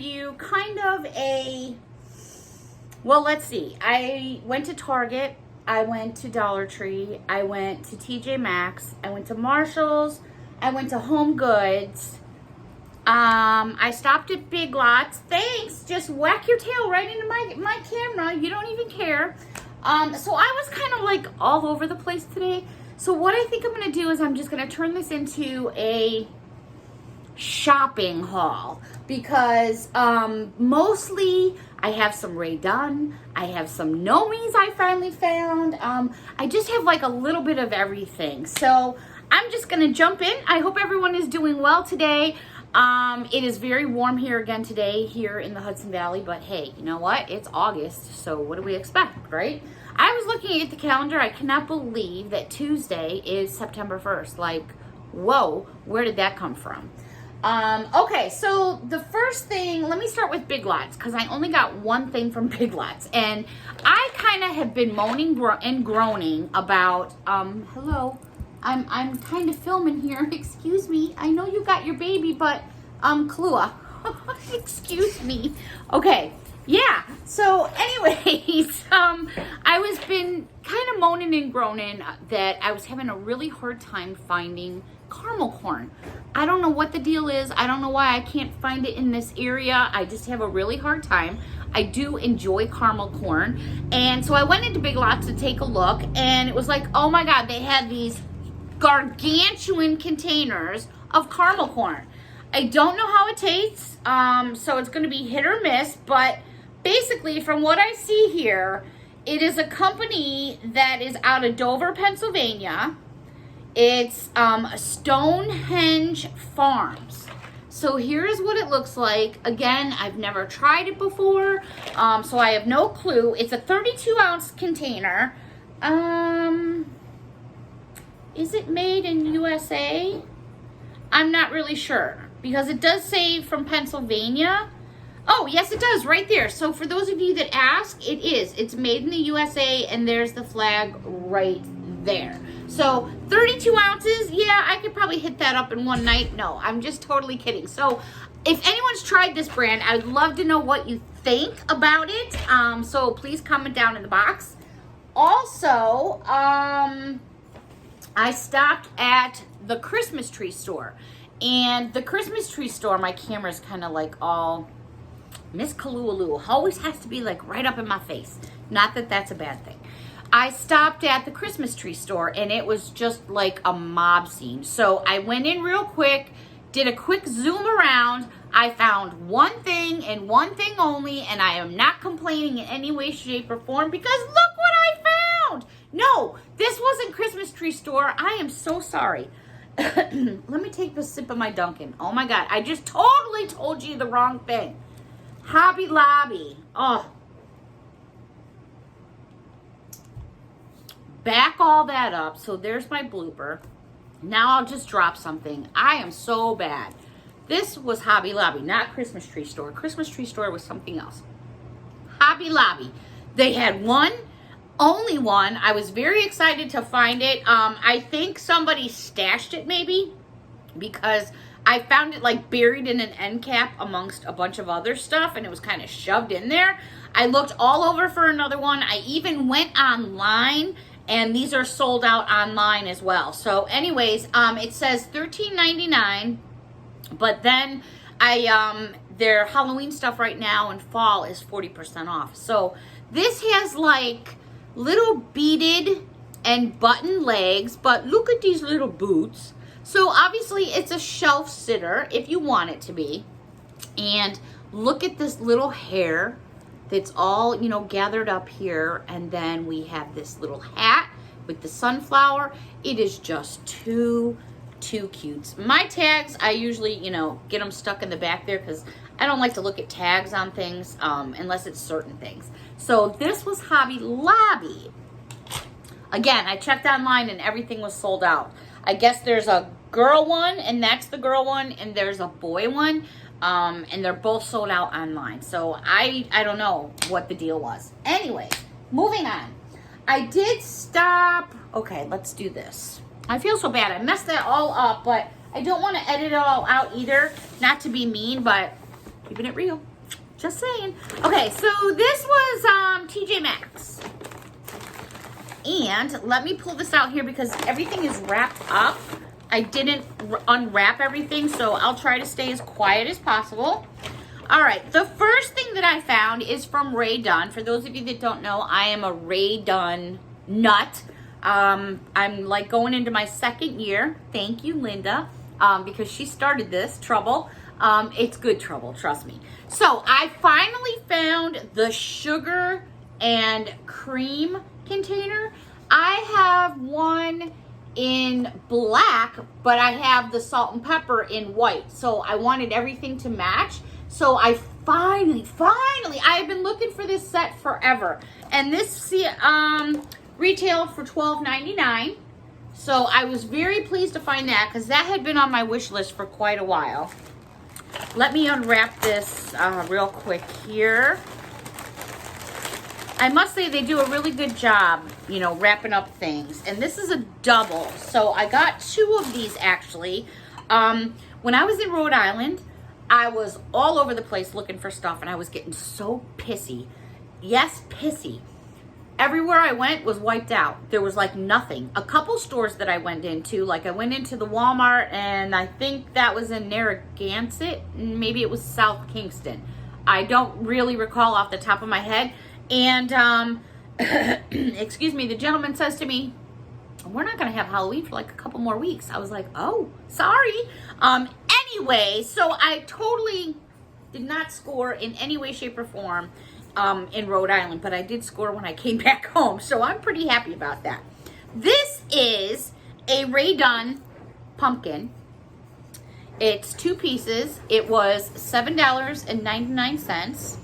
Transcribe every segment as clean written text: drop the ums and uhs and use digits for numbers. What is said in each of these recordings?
you kind of well, let's see. I went to Target. I went to Dollar Tree. I went to TJ Maxx. I went to Marshall's. I went to Homegoods. I stopped at Big Lots. Thanks. Just whack your tail right into my camera. You don't even care. So I was kind of like all over the place today. So what I think I'm going to do is I'm just going to turn this into a shopping haul because mostly I have some Radon. I have some Nomies I finally found. I just have like a little bit of everything. So I'm just going to jump in. I hope everyone is doing well today. It is very warm here again today here in the Hudson Valley, but hey, you know what? It's August, so what do we expect, right? I was looking at the calendar. I cannot believe that Tuesday is September 1st. Like, whoa, where did that come from? Okay, so the first thing, let me start with Big Lots because I only got one thing from Big Lots, and I kind of have been moaning and groaning about, hello, I'm kind of filming here. Excuse me. I know you got your baby, but Kahlua. Excuse me. Okay. Yeah. So anyways, I was been kind of moaning and groaning that I was having a really hard time finding caramel corn. I don't know what the deal is. I don't know why I can't find it in this area. I just have a really hard time. I do enjoy caramel corn. And so I went into Big Lots to take a look, and it was like, oh my God, they had these gargantuan containers of caramel corn. I don't know how it tastes, so it's going to be hit or miss, but basically from what I see here, it is a company that is out of Dover, Pennsylvania. It's Stonehenge Farms. So here's what it looks like. Again, I've never tried it before, so I have no clue. It's a 32-ounce container. Is it made in USA? I'm not really sure because it does say from Pennsylvania. Oh, yes, it does right there. So for those of you that ask, it is. It's made in the USA, and there's the flag right there. So 32 ounces, yeah, I could probably hit that up in one night. No, I'm just totally kidding. So if anyone's tried this brand, I'd love to know what you think about it. So please comment down in the box. Also, I stopped at the Christmas tree store. And the Christmas tree store, my camera's kind of like all Miss Kahlua always has to be like right up in my face. Not that that's a bad thing. I stopped at the Christmas tree store, and it was just like a mob scene. So I went in real quick, did a quick zoom around. I found one thing and one thing only, and I am not complaining in any way, shape, or form because look what I found. No, this wasn't Christmas tree store. I am so sorry. Let me take the sip of my Dunkin'. Oh my God, I just totally told you the wrong thing. Hobby Lobby. Oh. Back all that up. So there's my blooper. Now I'll just drop something. I am so bad. This was Hobby Lobby, not Christmas tree store. Christmas tree store was something else. Hobby Lobby. They had one. Only one. I was very excited to find it. I think somebody stashed it maybe because I found it like buried in an end cap amongst a bunch of other stuff, and it was kind of shoved in there. I looked all over for another one. I even went online, and these are sold out online as well. So anyways, it says $13.99, but then their Halloween stuff right now in fall is 40% off. So this has like little beaded and button legs, but look at these little boots. So obviously it's a shelf sitter if you want it to be. And look at this little hair that's all, you know, gathered up here. And then we have this little hat with the sunflower. It is just too cute. My tags, I usually, you know, get them stuck in the back there because I don't like to look at tags on things unless it's certain things. So this was Hobby Lobby. Again, I checked online and everything was sold out. I guess there's a girl one, and that's the girl one, and there's a boy one, and they're both sold out online. So I don't know what the deal was. Anyway, moving on. I did stop. Okay, let's do this. I feel so bad. I messed that all up, but I don't want to edit it all out either. Not to be mean, but Keeping it real. Just saying. Okay, so this was TJ Maxx. And let me pull this out here because everything is wrapped up. I didn't unwrap everything, so I'll try to stay as quiet as possible. All right, the first thing that I found is from Radon. For those of you that don't know, I am a Radon nut. I'm like going into my second year. Thank you, Linda, because she started this trouble. It's good trouble, trust me. So I finally found the sugar and cream container. I have one in black, but I have the salt and pepper in white. So I wanted everything to match. So I finally, I've been looking for this set forever. And this retailed for $12.99. So I was very pleased to find that because that had been on my wish list for quite a while. Let me unwrap this real quick here. I must say they do a really good job, you know, wrapping up things. And this is a double. So I got 2 of these actually. When I was in Rhode Island, I was all over the place looking for stuff and I was getting so pissy. Yes, pissy. Everywhere I went was wiped out. There was like nothing. A couple stores that I went into, like I went into the Walmart and I think that was in Narragansett. Maybe it was South Kingston. I don't really recall off the top of my head. And, excuse me, the gentleman says to me, we're not going to have Halloween for like a couple more weeks. I was like, oh, sorry. Anyway, so I totally did not score in any way, shape, or form in Rhode Island, but I did score when I came back home, so I'm pretty happy about that. This is a Radon Pumpkin. It's 2 pieces. It was $7.99,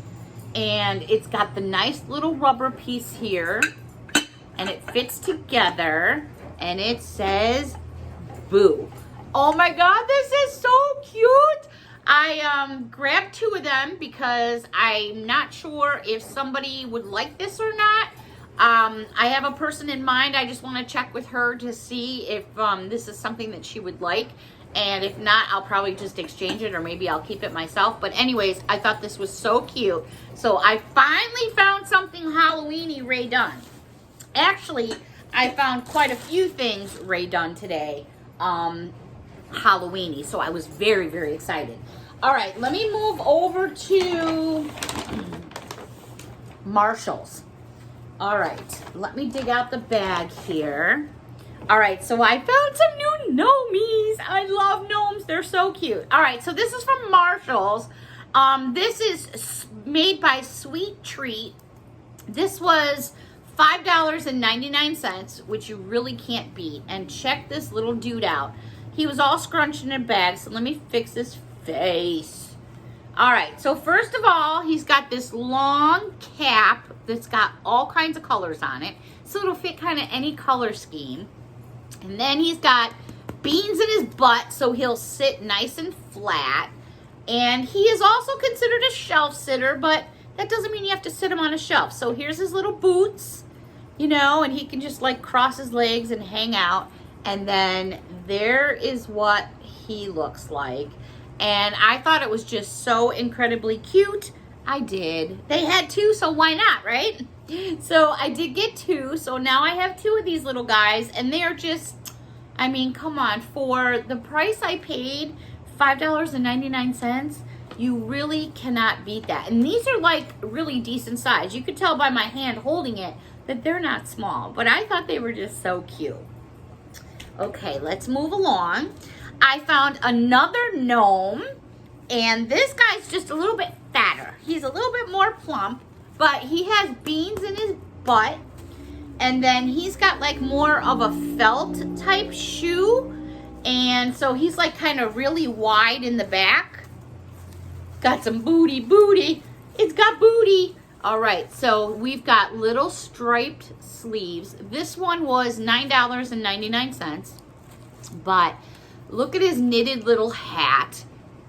and it's got the nice little rubber piece here, and it fits together, and it says boo. Oh my God, this is so cute. I grabbed 2 of them because I'm not sure if somebody would like this or not. I have a person in mind. I just want to check with her to see if this is something that she would like. And if not, I'll probably just exchange it or maybe I'll keep it myself. But anyways, I thought this was so cute. So I finally found something Halloween-y Radon. Actually, I found quite a few things Radon today. Halloween-y, so I was very, very excited. All right, let me move over to Marshall's. All right, let me dig out the bag here. All right, so I found some new gnomies. I love gnomes, they're so cute. All right, so this is from Marshall's. This is made by Sweet Treat. This was $5.99, which you really can't beat. And check this little dude out. He was all scrunched in a bag, so let me fix his face. All right, so first of all, he's got this long cap that's got all kinds of colors on it, so it'll fit kind of any color scheme. And then he's got beans in his butt, so he'll sit nice and flat. And he is also considered a shelf sitter, but that doesn't mean you have to sit him on a shelf. So here's his little boots, you know, and he can just like cross his legs and hang out. And then there is what he looks like. And I thought it was just so incredibly cute. I did. They had 2, so why not, right? So I did get 2. So now I have 2 of these little guys. And they are just, I mean, come on. For the price I paid, $5.99, you really cannot beat that. And these are like really decent size. You could tell by my hand holding it that they're not small. But I thought they were just so cute. Okay, let's move along. I found another gnome, and this guy's just a little bit fatter. He's a little bit more plump, but he has beans in his butt, and then he's got like more of a felt type shoe, and so he's like kind of really wide in the back. Got some booty. It's got booty. All right, so we've got little striped sleeves. This one was $9.99, but look at his knitted little hat.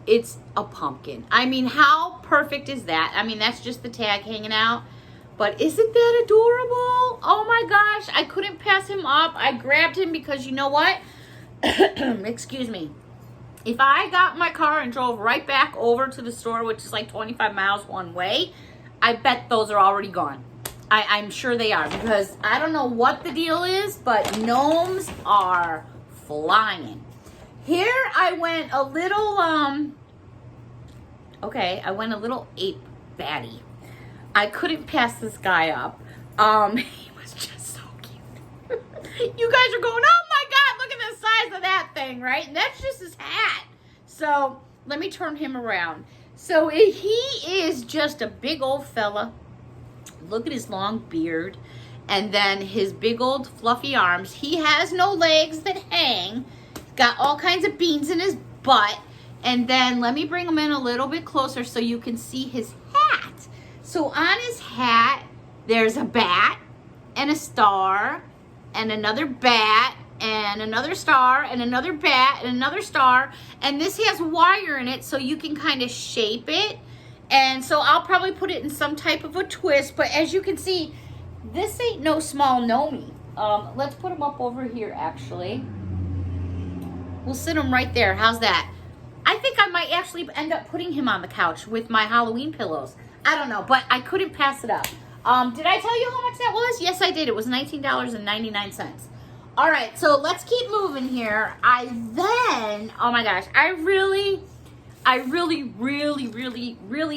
It's a pumpkin. I mean, how perfect is that? I mean, that's just the tag hanging out, but isn't that adorable? Oh my gosh, I couldn't pass him up. I grabbed him because you know what? Excuse me. If I got in my car and drove right back over to the store, which is like 25 miles one way, I bet those are already gone. I'm sure they are, because I don't know what the deal is, but gnomes are flying. Here I went a little, I went a little ape batty. I couldn't pass this guy up. He was just so cute. You guys are going, oh my God, look at the size of that thing, right? And that's just his hat. So let me turn him around. So he is just a big old fella. Look at his long beard, and then his big old fluffy arms. He has no legs that hang. Got all kinds of beans in his butt. And then let me bring him in a little bit closer so you can see his hat. So on his hat, there's a bat and a star and another bat and another star and another bat and another star. And this has wire in it so you can kind of shape it. And so I'll probably put it in some type of a twist. But as you can see, this ain't no small gnomie. Let's put him up over here, actually. We'll sit him right there. How's that? I think I might actually end up putting him on the couch with my Halloween pillows. I don't know, but I couldn't pass it up. Did I tell you how much that was? Yes, I did. It was $19.99. All right, so let's keep moving here. Oh my gosh, I really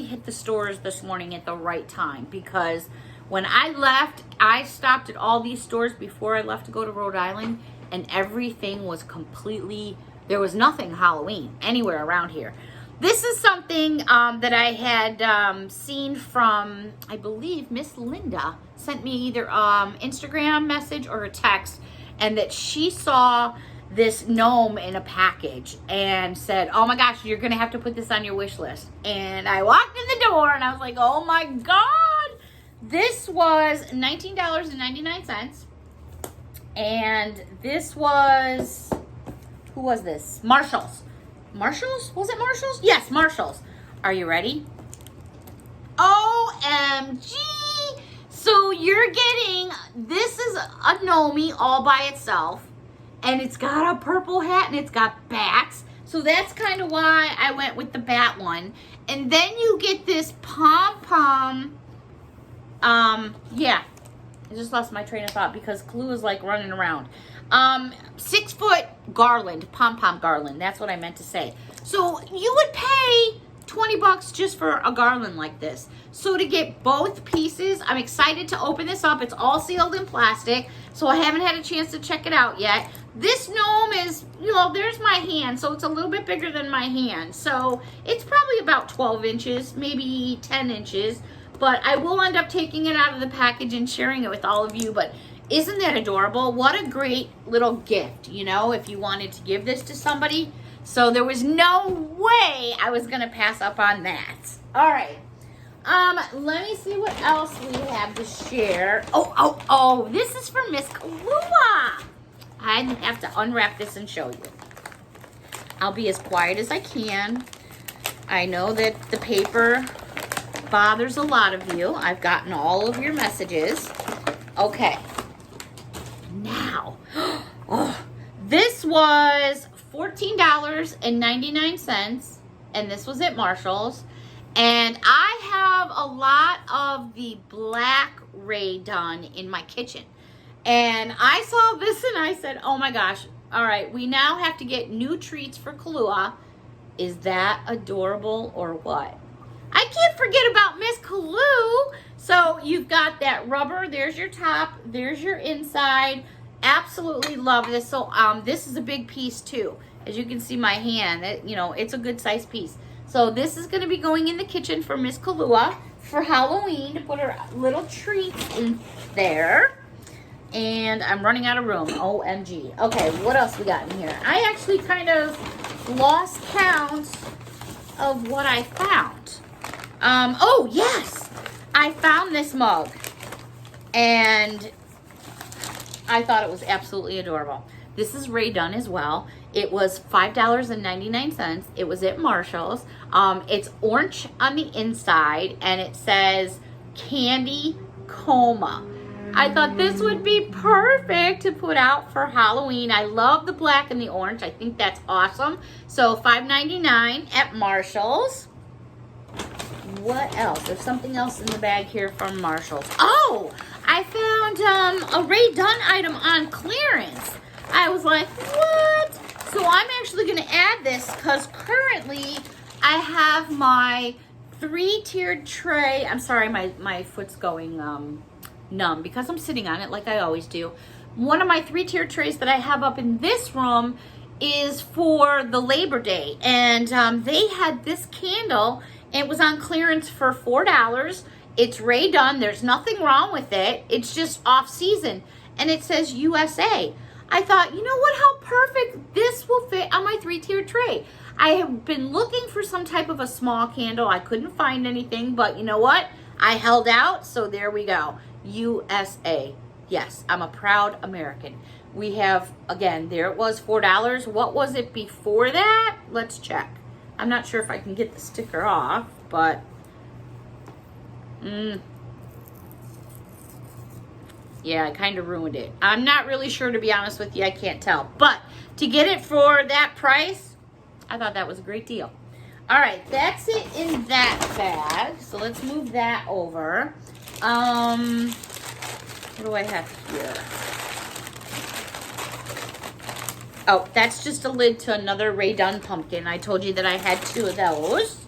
hit the stores this morning at the right time, because when I left, I stopped at all these stores before I left to go to Rhode Island, and everything was completely, there was nothing Halloween anywhere around here. This is something that I had seen from, I believe, Miss Linda sent me either Instagram message or a text, and that she saw this gnome in a package and said, oh my gosh, you're gonna have to put this on your wish list. And I walked in the door and I was like, oh my God. This was $19.99. And this was, who was this? Marshalls. Marshalls? Was it Marshalls? Yes, Marshalls. Are you ready? OMG. So you're getting, this is a gnomie all by itself. And it's got a purple hat and it's got bats. So that's kind of why I went with the bat one. And then you get this pom-pom. Yeah. I just lost my train of thought because Clue is like running around. 6-foot garland, pom-pom garland. That's what I meant to say. So you would pay $20 just for a garland like this. So to get both pieces, I'm excited to open this up. It's all sealed in plastic, so I haven't had a chance to check it out yet. This gnome is, there's my hand, so it's a little bit bigger than my hand. So it's probably about 12 inches, maybe 10 inches. But I will end up taking it out of the package and sharing it with all of you. But isn't that adorable? What a great little gift, if you wanted to give this to somebody. So there was no way I was going to pass up on that. All right. Let me see what else we have to share. Oh, this is for Miss Kalua. I have to unwrap this and show you. I'll be as quiet as I can. I know that the paper bothers a lot of you. I've gotten all of your messages. Okay. Now, this was $14.99, and this was at Marshall's. And I have a lot of the black Radon in my kitchen. And I saw this and I said, oh my gosh, all right, we now have to get new treats for Kalua. Is that adorable or what? I can't forget about Miss Kaloo. So you've got that rubber. There's your top. There's your inside. Absolutely love this. So this is a big piece too. As you can see my hand, it's a good size piece. So this is going to be going in the kitchen for Miss Kalua for Halloween to put her little treats in there. And I'm running out of room. OMG. Okay, what else we got in here? I actually kind of lost count of what I found. Oh, yes. I found this mug. And I thought it was absolutely adorable. This is Radon as well. It was $5.99. It was at Marshall's. It's orange on the inside, and it says Candy Coma. I thought this would be perfect to put out for Halloween. I love the black and the orange. I think that's awesome. So $5.99 at Marshall's. What else? There's something else in the bag here from Marshall's. Oh, I found a Rae Dunn item on clearance. I was like, what? So I'm actually going to add this because currently I have my 3-tiered tray. I'm sorry, my foot's going numb because I'm sitting on it like I always do. One of my 3-tiered trays that I have up in this room is for the Labor Day. And they had this candle. It was on clearance for $4. It's Rae Dunn. There's nothing wrong with it. It's just off season. And it says USA. I thought, you know what? How perfect. This will fit on my 3-tiered tray. I have been looking for some type of a small candle. I couldn't find anything, but you know what? I held out, so there we go. USA. Yes, I'm a proud American. We have, again, there it was, $4. What was it before that? Let's check. I'm not sure if I can get the sticker off, but yeah, I kind of ruined it. I'm not really sure, to be honest with you. I can't tell. But to get it for that price, I thought that was a great deal. All right, that's it in that bag. So let's move that over. What do I have here? Oh, that's just a lid to another Radon Pumpkin. I told you that I had 2 of those.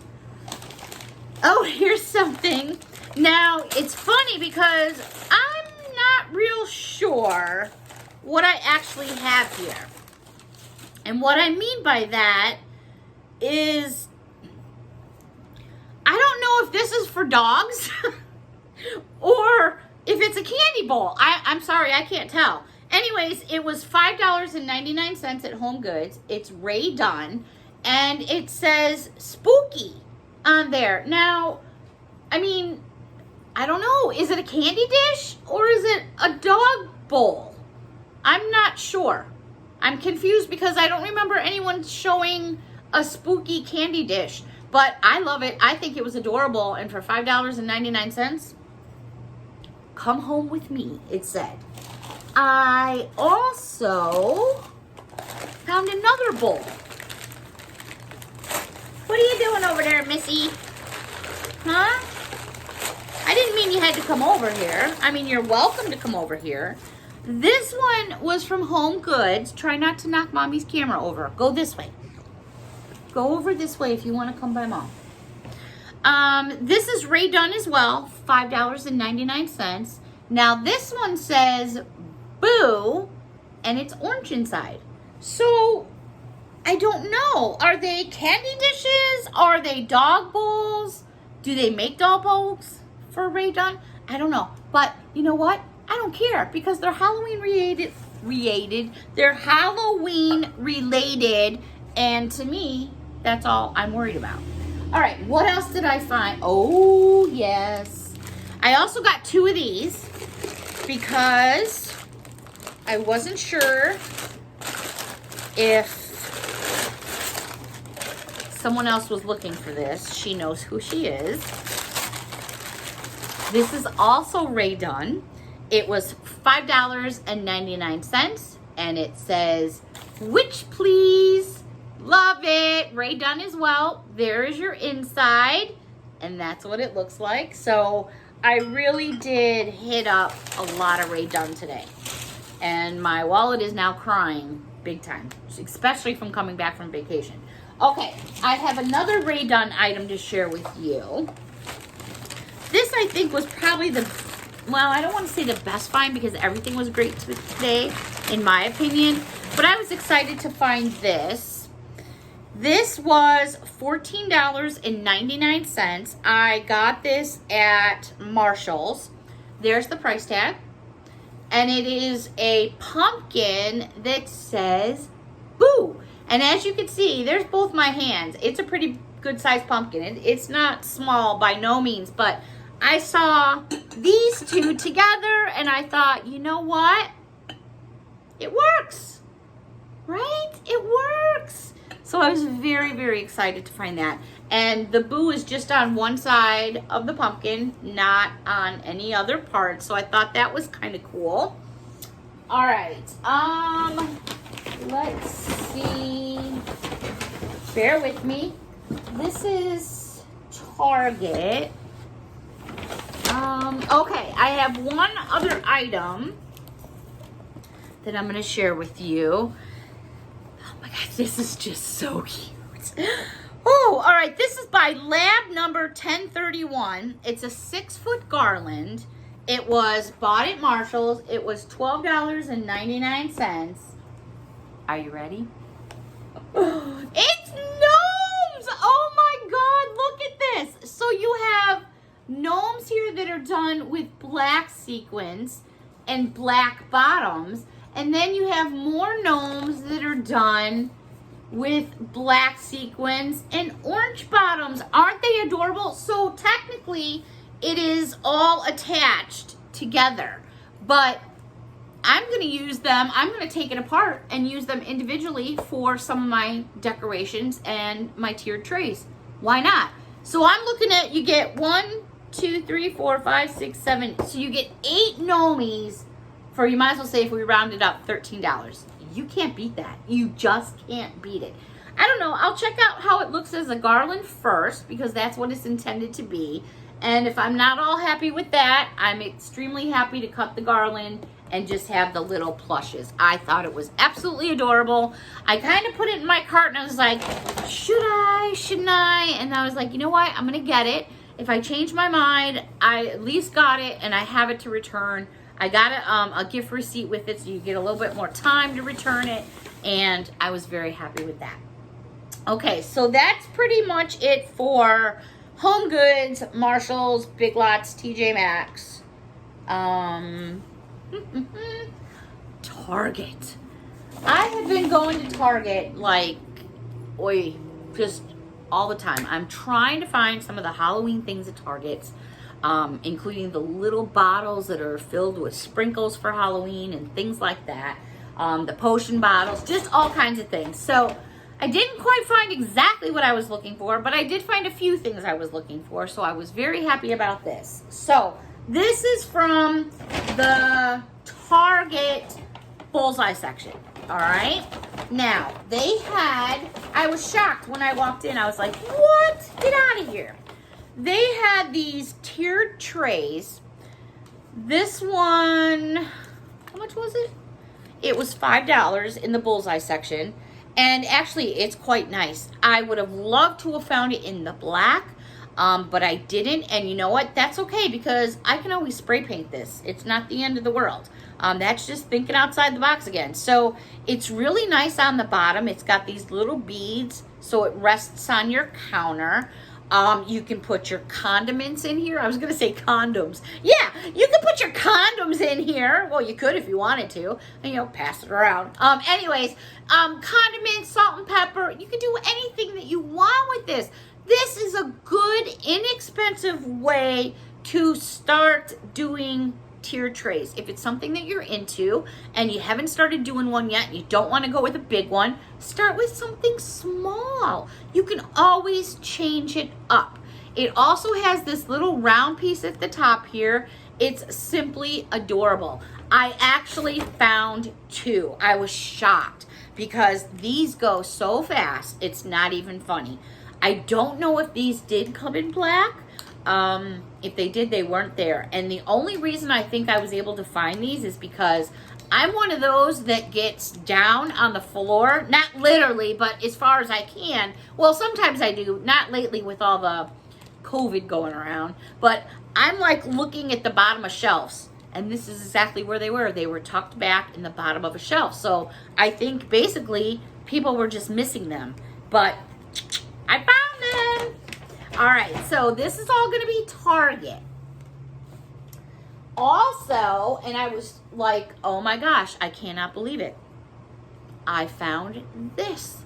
Oh, here's something. Now, it's funny because I'm not real sure what I actually have here. And what I mean by that is, I don't know if this is for dogs or if it's a candy bowl. I'm sorry, I can't tell. Anyways, it was $5.99 at Homegoods. It's Rae Dunn, and it says spooky on there. Now, I mean, I don't know. Is it a candy dish or is it a dog bowl? I'm not sure. I'm confused because I don't remember anyone showing a spooky candy dish, but I love it. I think it was adorable, and for $5.99, come home with me, it said. I also found another bowl. What are you doing over there, Missy? Huh? I didn't mean you had to come over here. I mean, you're welcome to come over here. This one was from Homegoods. Try not to knock Mommy's camera over. Go this way. Go over this way if you want to come by Mom. This is Rae Dunn as well, $5.99. Now, this one says Boo, and it's orange inside. So, I don't know. Are they candy dishes? Are they dog bowls? Do they make dog bowls for Rae Dunn? I don't know. But you know what? I don't care because they're Halloween related. They're Halloween related. And to me, that's all I'm worried about. All right, what else did I find? Oh, yes. I also got 2 of these because I wasn't sure if someone else was looking for this. She knows who she is. This is also Rae Dunn. It was $5.99, and it says, "Which please?" Love it. Rae Dunn as well. There is your inside, and that's what it looks like. So I really did hit up a lot of Rae Dunn today. And my wallet is now crying big time, especially from coming back from vacation. Okay, I have another Rae Dunn item to share with you. This, I think, was probably well, I don't want to say the best find because everything was great today, in my opinion. But I was excited to find this. This was $14.99. I got this at Marshall's. There's the price tag. And it is a pumpkin that says Boo. And as you can see, there's both my hands. It's a pretty good sized pumpkin. It's not small by no means, but I saw these 2 together and I thought, you know what? It works, right? It works. So I was very, very excited to find that. And the boo is just on one side of the pumpkin, not on any other part. So I thought that was kind of cool. All right. Let's see. Bear with me. This is Target. Okay, I have one other item that I'm going to share with you. Oh my gosh, this is just so cute. Oh, all right, this is by Lab number 1031. It's a 6-foot garland. It was bought at Marshall's. It was $12.99. Are you ready? It's gnomes! Oh my God, look at this. So you have gnomes here that are done with black sequins and black bottoms. And then you have more gnomes that are done with black sequins and orange bottoms. Aren't they adorable? So technically, it is all attached together. But I'm going to use them. I'm going to take it apart and use them individually for some of my decorations and my tiered trays. Why not? So I'm looking at, you get 1, 2, 3, 4, 5, 6, 7. So you get 8 gnomies for, you might as well say, if we round it up, $13. You can't beat that. You just can't beat it. I don't know. I'll check out how it looks as a garland first, because that's what it's intended to be. And if I'm not all happy with that, I'm extremely happy to cut the garland and just have the little plushes. I thought it was absolutely adorable. I kind of put it in my cart and I was like, should I, shouldn't I? And I was like, you know what? I'm going to get it. If I change my mind, I at least got it and I have it to return. I got a gift receipt with it, so you get a little bit more time to return it, and I was very happy with that. Okay, so that's pretty much it for HomeGoods, Marshalls, Big Lots, TJ Maxx, Target. I have been going to Target just all the time. I'm trying to find some of the Halloween things at Target. Including the little bottles that are filled with sprinkles for Halloween and things like that. The potion bottles, just all kinds of things. So I didn't quite find exactly what I was looking for, but I did find a few things I was looking for. So I was very happy about this. So this is from the Target Bullseye section. All right. Now, I was shocked when I walked in. I was like, what? Get out of here. They had these tiered trays. This one, how much was it? It was $5 in the Bullseye section. And actually, it's quite nice. I would have loved to have found it in the black, but I didn't. And you know what? That's okay, because I can always spray paint this. It's not the end of the world. That's just thinking outside the box again. So it's really nice on the bottom. It's got these little beads, so it rests on your counter. You can put your condiments in here. I was going to say condoms. Yeah, you can put your condoms in here. Well, you could if you wanted to. And, pass it around. Anyways, condiments, salt and pepper. You can do anything that you want with this. This is a good, inexpensive way to start doing tier trays. If it's something that you're into and you haven't started doing one yet and you don't want to go with a big one, start with something small. You can always change it up. It also has this little round piece at the top here. It's simply adorable. I actually found 2. I was shocked because these go so fast. It's not even funny. I don't know if these did come in black. If they did, they weren't there. And the only reason I think I was able to find these is because I'm one of those that gets down on the floor. Not literally, but as far as I can. Well, sometimes I do. Not lately with all the COVID going around. But I'm like looking at the bottom of shelves. And this is exactly where they were. They were tucked back in the bottom of a shelf. So I think basically people were just missing them. But I found them. All right, so this is all going to be Target. Also, and I was like, oh my gosh, I cannot believe it. I found this.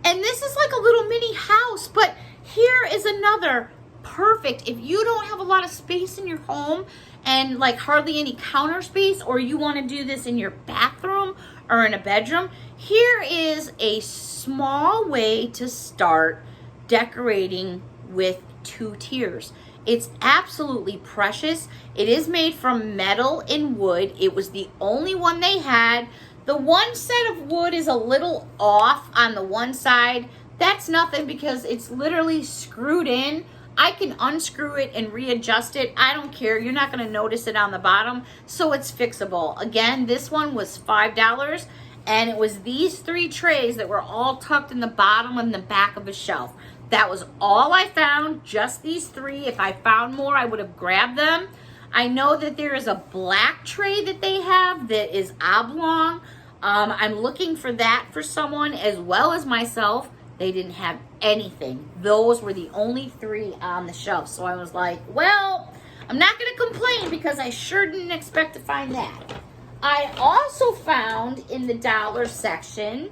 And this is like a little mini house, but here is another perfect. If you don't have a lot of space in your home and like hardly any counter space, or you want to do this in your bathroom or in a bedroom, here is a small way to start decorating with 2 tiers. It's absolutely precious. It is made from metal and wood. It was the only one they had. The one set of wood is a little off on the one side. That's nothing because it's literally screwed in. I can unscrew it and readjust it. I don't care. You're not going to notice it on the bottom, so it's fixable. Again, this one was $5, and it was these 3 trays that were all tucked in the bottom and the back of a shelf. That was all I found, just these 3. If I found more, I would have grabbed them. I know that there is a black tray that they have that is oblong. I'm looking for that for someone as well as myself. They didn't have anything. Those were the only 3 on the shelf. So I was like, well, I'm not going to complain because I sure didn't expect to find that. I also found in the dollar section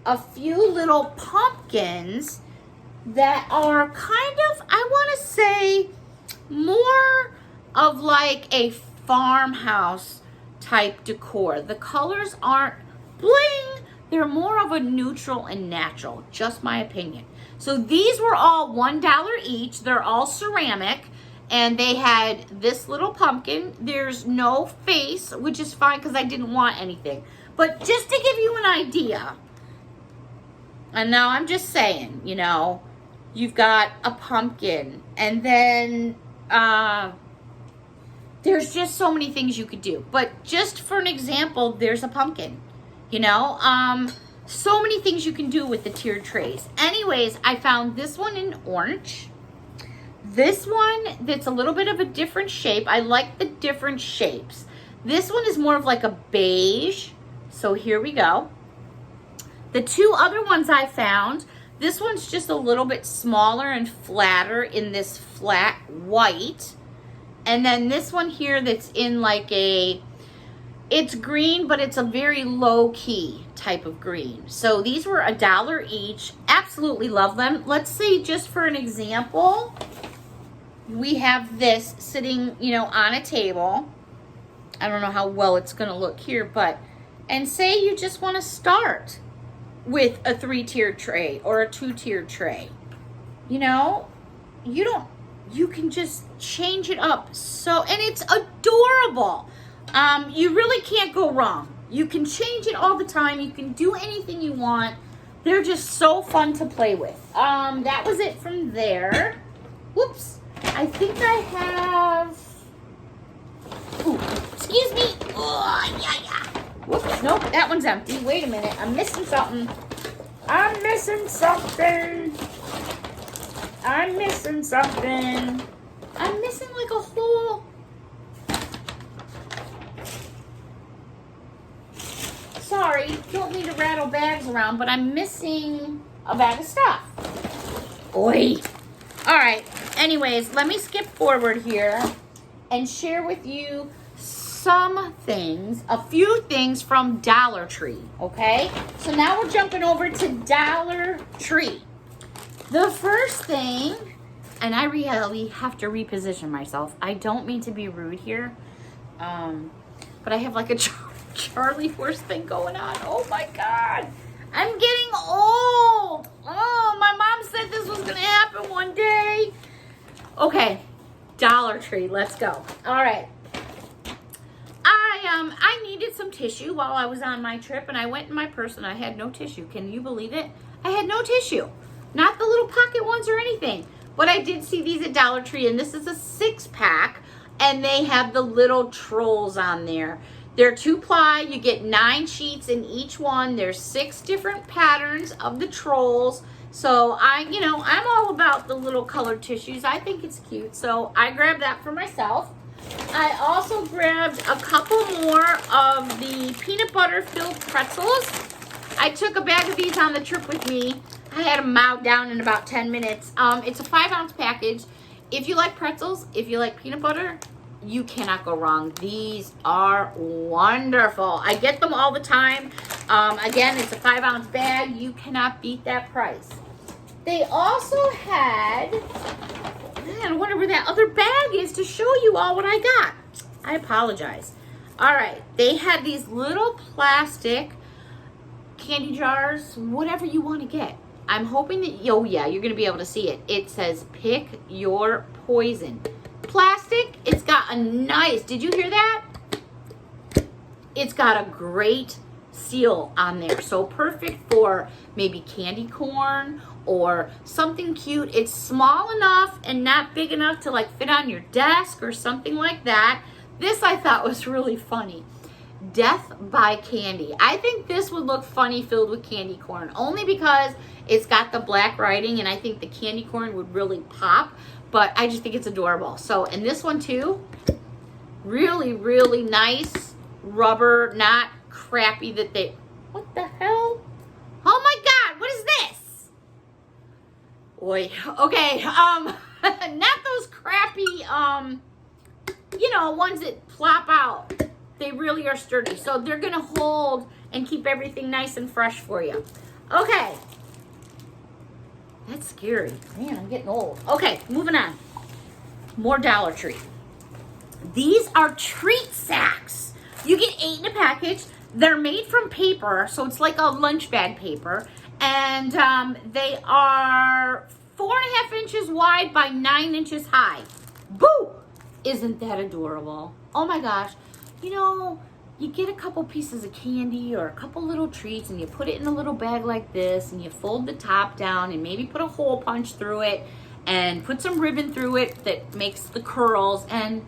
a few little pumpkins that are kind of, I want to say, more of like a farmhouse type decor. The colors aren't bling. They're more of a neutral and natural, just my opinion. So these were all $1 each. They're all ceramic, and they had this little pumpkin. There's no face, which is fine because I didn't want anything. But just to give you an idea, and now I'm just saying, you know, you've got a pumpkin, and then there's just so many things you could do. But just for an example, there's a pumpkin. You know, so many things you can do with the tiered trays. Anyways, I found this one in orange. This one that's a little bit of a different shape. I like the different shapes. This one is more of like a beige. So here we go. The 2 other ones I found, this one's just a little bit smaller and flatter in this flat white. And then this one here that's in like a, it's green, but it's a very low-key type of green. So these were $1 each. Absolutely love them. Let's say, just for an example, we have this sitting, you know, on a table. I don't know how well it's going to look here, but, and say you just want to start with a 3-tiered tray or a 2-tiered tray. You know, you can just change it up. So, and it's adorable. You really can't go wrong. You can change it all the time. You can do anything you want. They're just so fun to play with. That was it from there. Whoops. I think I have... Ooh, excuse me. Oh, yeah. Whoops. Nope, that one's empty. Wait a minute. I'm missing something. I'm missing something like a whole... Sorry, don't mean to rattle bags around, but I'm missing a bag of stuff. Oi. All right. Anyways, let me skip forward here and share with you some things, a few things from Dollar Tree, okay? So now we're jumping over to Dollar Tree. The first thing, and I really have to reposition myself. I don't mean to be rude here, but I have like a Charlie horse thing going on. Oh my God. I'm getting old. Oh, my mom said this was going to happen one day. Okay. Dollar Tree. Let's go. All right. I needed some tissue while I was on my trip, and I went in my purse and I had no tissue. Can you believe it? I had no tissue. Not the little pocket ones or anything. But I did see these at Dollar Tree, and this is a 6-pack, and they have the little trolls on there. They're 2-ply. You get 9 sheets in each one. There's 6 different patterns of the trolls. So I'm all about the little colored tissues. I think it's cute. So I grabbed that for myself. I also grabbed a couple more of the peanut butter filled pretzels. I took a bag of these on the trip with me. I had them mowed down in about 10 minutes. It's a 5-ounce package. If you like pretzels, if you like peanut butter, you cannot go wrong. These are wonderful. I get them all the time. Again, it's a 5-ounce bag. You cannot beat that price. They also had, man, I wonder where that other bag is to show you all what I got. I apologize. All right, they had these little plastic candy jars, whatever you want to get. I'm hoping that, oh yeah, you're going to be able to see it. It says pick your poison. Plastic, it's got a nice, did you hear that? It's got a great seal on there. So perfect for maybe candy corn or something cute. It's small enough and not big enough to like fit on your desk or something like that. This I thought was really funny. Death by Candy. I think this would look funny filled with candy corn, only because it's got the black writing and I think the candy corn would really pop, but I just think it's adorable. So, and this one too, really, really nice rubber, not crappy that they, what the hell? Oh my God, what is this? Boy, okay, not those crappy, you know, ones that plop out. They really are sturdy. So they're going to hold and keep everything nice and fresh for you. Okay. That's scary. Man, I'm getting old. Okay, moving on. More Dollar Tree. These are treat sacks. You get 8 in a package. They're made from paper, so it's like a lunch bag paper. And they are 4.5 inches wide by 9 inches high. Boo! Isn't that adorable? Oh my gosh. You know, you get a couple pieces of candy or a couple little treats and you put it in a little bag like this and you fold the top down and maybe put a hole punch through it and put some ribbon through it that makes the curls. And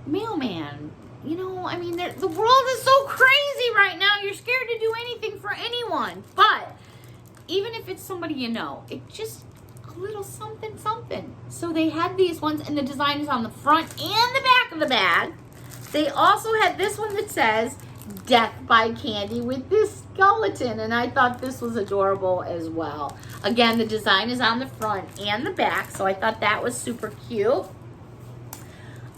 mailman, you know, I mean, the world is so crazy right now. You're scared to do anything for anyone. But even if it's somebody you know, it just a little something, something. So they had these ones and the design is on the front and the back of the bag. They also had this one that says Death by Candy with this skeleton, and I thought this was adorable as well. Again, the design is on the front and the back, so I thought that was super cute.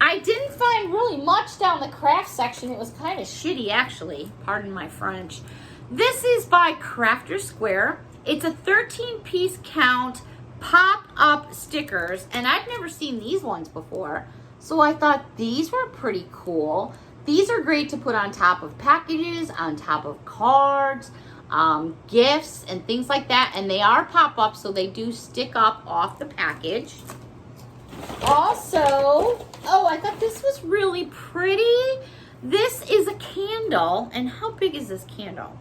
I didn't find really much down the craft section. It was kind of shitty, actually. Pardon my French. This is by Crafter Square. It's a 13-piece count pop-up stickers, and I've never seen these ones before. So I thought these were pretty cool. These are great to put on top of packages, on top of cards, gifts, and things like that. And they are pop-up, so they do stick up off the package. Also, oh, I thought this was really pretty. This is a candle. And how big is this candle?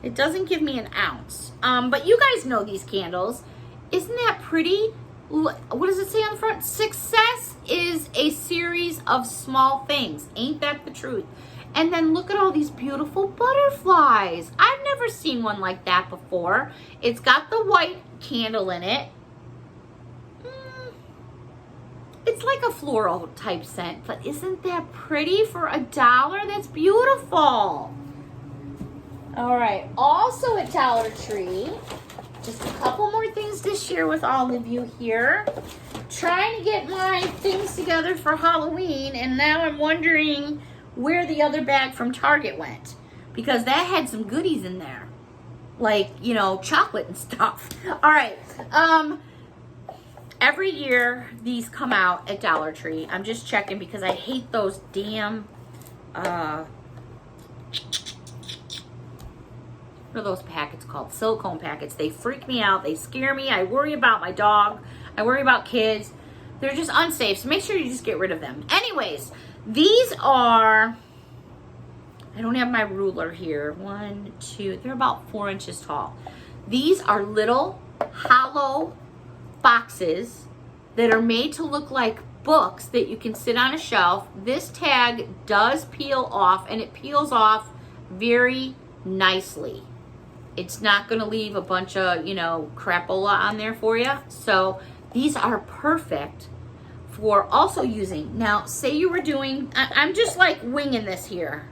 It doesn't give me an ounce. But you guys know these candles. Isn't that pretty? What does it say on the front? Success is a series of small things. Ain't that the truth? And then look at all these beautiful butterflies. I've never seen one like that before. It's got the white candle in it. It's like a floral type scent, but isn't that pretty for $1? That's beautiful. All right, also at Dollar Tree, just a couple more things to share with all of you here. Trying to get my things together for Halloween, and now I'm wondering where the other bag from Target went, because that had some goodies in there, like, you know, chocolate and stuff. All right, every year these come out at Dollar Tree. I'm just checking because I hate those damn, what are those packets called? Silicone packets. They freak me out. They scare me. I worry about my dog. I worry about kids. They're just unsafe. So make sure you just get rid of them. Anyways, these are, I don't have my ruler here. 1, 2, they're about 4 inches tall. These are little hollow boxes that are made to look like books that you can sit on a shelf. This tag does peel off, and it peels off very nicely. It's not going to leave a bunch of, you know, crapola on there for you. So these are perfect for also using. Now, say you were doing, I'm just like winging this here,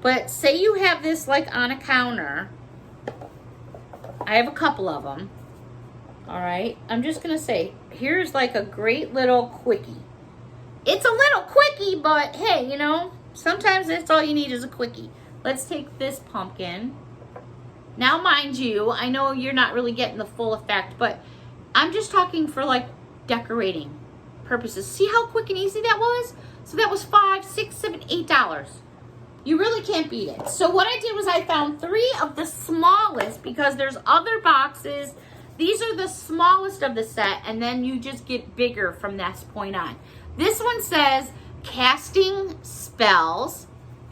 but say you have this like on a counter. I have a couple of them. All right, I'm just going to say, here's like a great little quickie. It's a little quickie, but hey, you know, sometimes that's all you need is a quickie. Let's take this pumpkin. Now, mind you, I know you're not really getting the full effect, but I'm just talking for like decorating purposes. See how quick and easy that was? So that was $5, $6, $7, $8. You really can't beat it. So what I did was I found 3 of the smallest because there's other boxes. These are the smallest of the set, and then you just get bigger from this point on. This one says casting spells,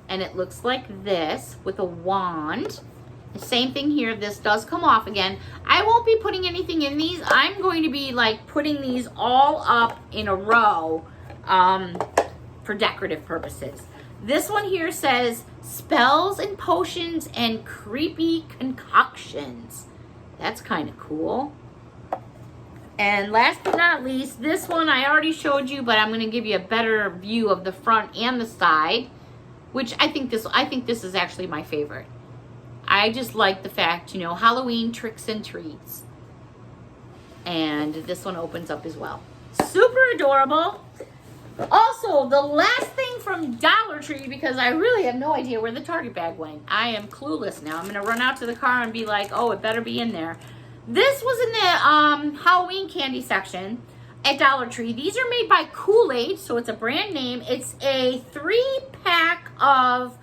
and it looks like this with a wand. The same thing here. This does come off again. I won't be putting anything in these. I'm going to be like putting these all up in a row for decorative purposes. This one here says spells and potions and creepy concoctions. That's kind of cool. And last but not least, this one I already showed you, but I'm going to give you a better view of the front and the side, which I think this is actually my favorite. I just like the fact, you know, Halloween tricks and treats. And this one opens up as well. Super adorable. Also, the last thing from Dollar Tree, because I really have no idea where the Target bag went. I am clueless now. I'm going to run out to the car and be like, oh, it better be in there. This was in the Halloween candy section at Dollar Tree. These are made by Kool-Aid, so it's a brand name. It's a 3-pack of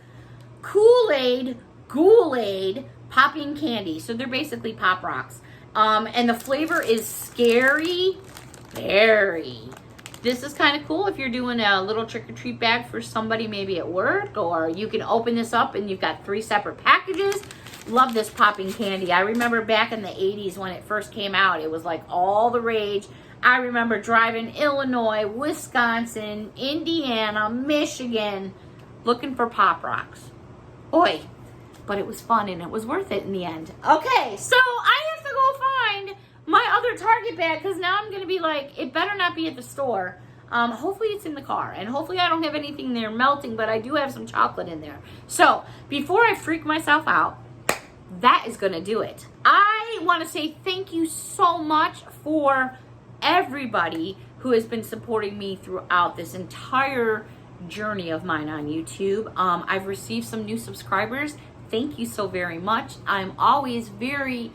Kool-Aid, Ghoul-Aid popping candy. So they're basically Pop Rocks. And the flavor is Scary Berry. This is kind of cool if you're doing a little trick-or-treat bag for somebody maybe at work, or you can open this up and you've got 3 separate packages. Love this popping candy. I remember back in the 80s when it first came out, it was like all the rage. I remember driving Illinois, Wisconsin, Indiana, Michigan, looking for Pop Rocks. Oi, but it was fun and it was worth it in the end. Okay, so I have to go find my other Target bag because now I'm going to be like, it better not be at the store. Hopefully it's in the car, and hopefully I don't have anything there melting, but I do have some chocolate in there. So before I freak myself out, that is going to do it. I want to say thank you so much for everybody who has been supporting me throughout this entire journey of mine on YouTube. I've received some new subscribers. Thank you so very much. I'm always very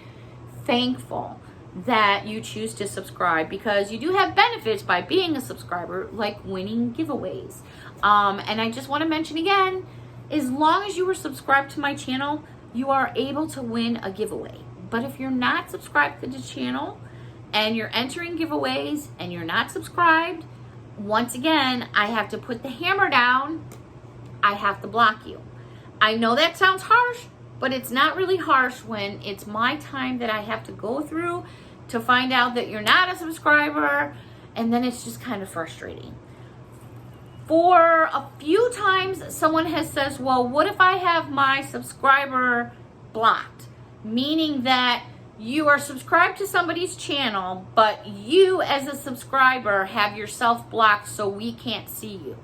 thankful that you choose to subscribe because you do have benefits by being a subscriber, like winning giveaways. And I just want to mention again, as long as you are subscribed to my channel, you are able to win a giveaway. But if you're not subscribed to the channel and you're entering giveaways and you're not subscribed, once again, I have to put the hammer down. I have to block you. I know that sounds harsh, but it's not really harsh when it's my time that I have to go through to find out that you're not a subscriber, and then it's just kind of frustrating. For a few times, someone has said, well, what if I have my subscriber blocked? Meaning that you are subscribed to somebody's channel, but you as a subscriber have yourself blocked so we can't see you.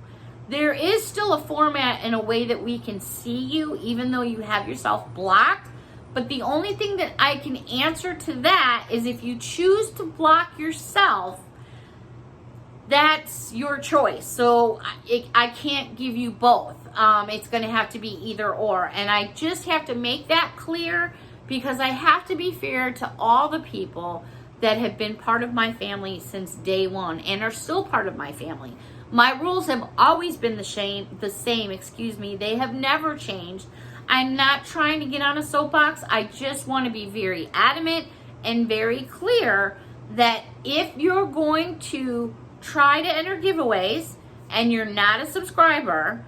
There is still a format and a way that we can see you even though you have yourself blocked. But the only thing that I can answer to that is if you choose to block yourself, that's your choice. So I can't give you both. It's going to have to be either or. And I just have to make that clear because I have to be fair to all the people that have been part of my family since day one and are still part of my family. My rules have always been the same, They have never changed. I'm not trying to get on a soapbox. I just want to be very adamant and very clear that if you're going to try to enter giveaways and you're not a subscriber,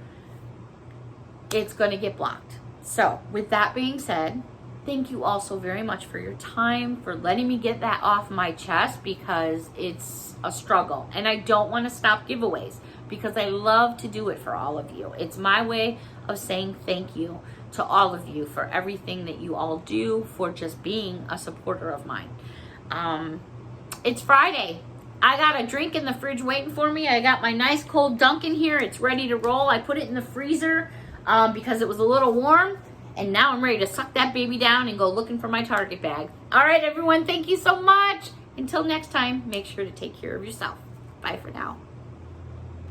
it's going to get blocked. So with that being said, thank you all so very much for your time, for letting me get that off my chest because it's a struggle. And I don't want to stop giveaways because I love to do it for all of you. It's my way of saying thank you to all of you for everything that you all do, for just being a supporter of mine. It's Friday. I got a drink in the fridge waiting for me. I got my nice cold Dunkin' here. It's ready to roll. I put it in the freezer because it was a little warm. And now I'm ready to suck that baby down and go looking for my Target bag. All right, everyone. Thank you so much. Until next time, make sure to take care of yourself. Bye for now.